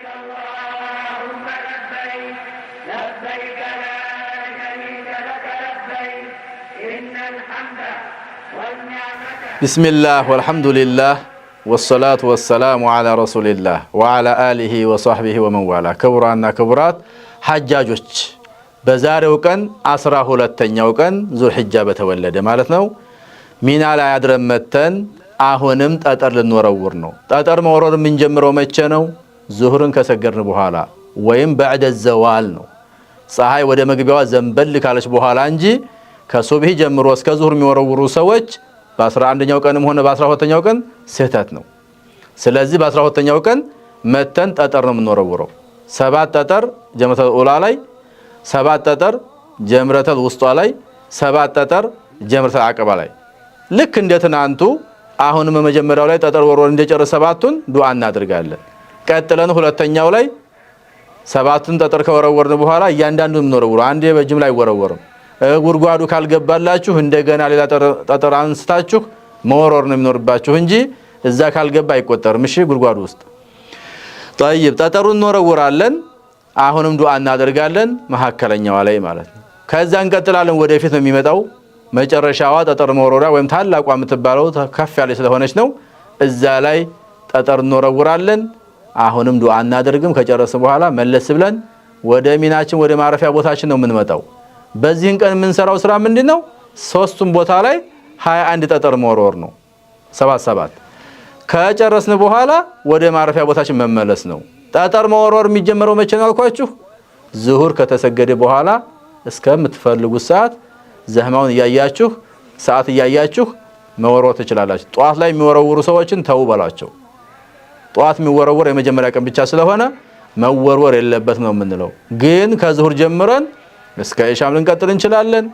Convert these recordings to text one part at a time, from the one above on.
اللهم لبيك لبيك لا شريك لك لبيك إن الحمد والنعمة. بسم الله والحمد لله والصلاة والسلام على رسول الله وعلى آله وصحبه ومن والاه. كبرانا كبرات حجاجوች በዛሬው ቀን 12ኛው ቀን ዙልሂጃ በተወለደ ማለት ነው። ሚና ላይ አድረመተን አሁንም ጠጠር ልንወረውር ነው። ጠጠር መወረር ምን ጀምሮ መቼ ነው? ዙህርን ከሰገርን በኋላ ወይም بعد الزوال ነው። ፀሐይ ወደ መግቢያዋ ዘንበል ካለች በኋላ እንጂ ከሱብሂ ጀምሮ እስከ ዙህር የሚወረውሩ ሰዎች በ11ኛው ቀንም ሆነ በ12ኛው ቀን ስህተት ነው። ስለዚህ በ12ኛው ቀን መተን ጠጠር ነው የምንወረውረው። 7 ጠጠር ጀምረተል ኡላ ላይ፣ 7 ጠጠር ጀምረተል ውስጧ ላይ፣ 7 ጠጠር ጀምረተል አቀባ ላይ። ልክ እንደ ትናንቱ አሁንም መጀመሪያው ላይ ጠጠር ወርወር እንደጨረሰ 7ቱን ዱዓ እናደርጋለን። ቀጥለን ሁለተኛው ላይ 7ቱን ጠጠር ከወረወርን በኋላ እያንዳንዱን የምንወረውረው አንዴ በጅምላ አይወረወርም። ጉርጓዱ ካልገባላችሁ እንደገና ሌላ ጠጠር አንስታችሁ መወረር ነው የሚኖርባችሁ እንጂ እዛ ካልገባ አይቆጠርም። እሺ ጉርጓዱ ውስጥ طيب ጠጠሩን እንወረውራለን። አሁንም ዱዓ እናደርጋለን መሐከለኛዋ ላይ ማለት ነው። ከዛ እንቀጥላለን። ወደፊት ነው የሚመጣው መጨረሻዋ ጠጠር መወረውሪያ ወይም ታላቋ የምትባለው ከፍ ያለች ስለሆነች ነው። እዛ ላይ ጠጠር እንወረውራለን። አሁንም ዱዓ እናደርግም። ከጨረስን በኋላ መለስ ብለን ወደ ሚናችን ወደ ማረፊያ ቦታችን ነው የምንመጣው። በዚህን ቀን የምንሰራው ስራ ምንድነው? ሶስቱም ቦታ ላይ 21 ጠጠር መወርወር ነው። 7 ከጨረስን በኋላ ወደ ማረፊያ ቦታችን መመለስ ነው። ጠጠር መወርወር የሚጀምረው መቼ ነው አልኳችሁ? ዙሁር ከተሰገደ በኋላ እስከምትፈልጉት ሰዓት ዘህማውን እያያችሁ ሰዓት እያያችሁ መወርወር ትችላላችሁ። ጧት ላይ የሚወረውሩ ሰዎችን ተው በላቸው። ጧት የሚወረወር የመጀመሪያ ቀን ብቻ ስለሆነ መወርወር የለበት ነው የምንለው። ግን ከዙሁር ጀምረን እስከ ኢሻም ልንቀጥል እንችላለን።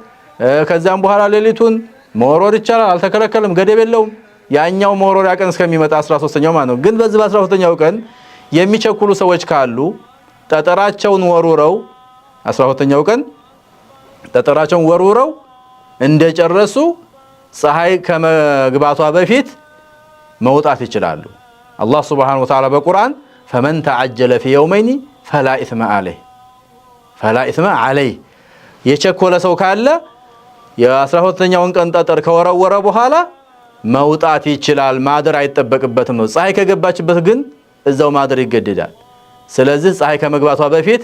ከዛም በኋላ ሌሊቱን መወርወር ይቻላል፣ አልተከለከለም፣ ገደብ የለውም። ያኛው መወርወሪያ ቀን እስከሚመጣ 13ኛው ማለት ነው። ግን በዚህ በ12ኛው ቀን የሚቸኩሉ ሰዎች ካሉ ጠጠራቸውን ወርውረው 12ኛው ቀን ጠጠራቸውን ወርውረው እንደጨረሱ ፀሐይ ከመግባቷ በፊት መውጣት ይችላሉ። አላህ Subhanahu Wa Ta'ala በቁርአን فمن تعجل في يومين فلا إثم عليه የቸኮለ ሰው ካለ የ12ኛውን ቀን ጠጠር ከወረወረ በኋላ መውጣት ይችላል። ማደር አይጠበቅበትም ነው። ፀሐይ ከገባችበት ግን እዛው ማደር ይገደዳል። ስለዚህ ፀሐይ ከመግባቷ በፊት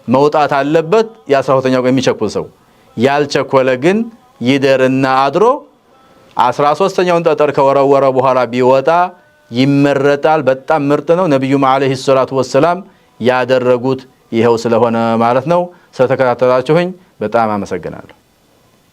መውጣት አለበት የ12ኛው ቀን የሚቸኩል ሰው። ያልቸኮለ ግን ይደርና አድሮ 13ኛውን ጠጠር ከወረወረ በኋላ ቢወጣ ይመረጣል። በጣም ምርጥ ነው። ነብዩም አለይሂ ሰላቱ ወሰለም ያደረጉት ይሄው ስለሆነ ማለት ነው። ስለተከታተላችሁኝ በጣም አመሰግናለሁ።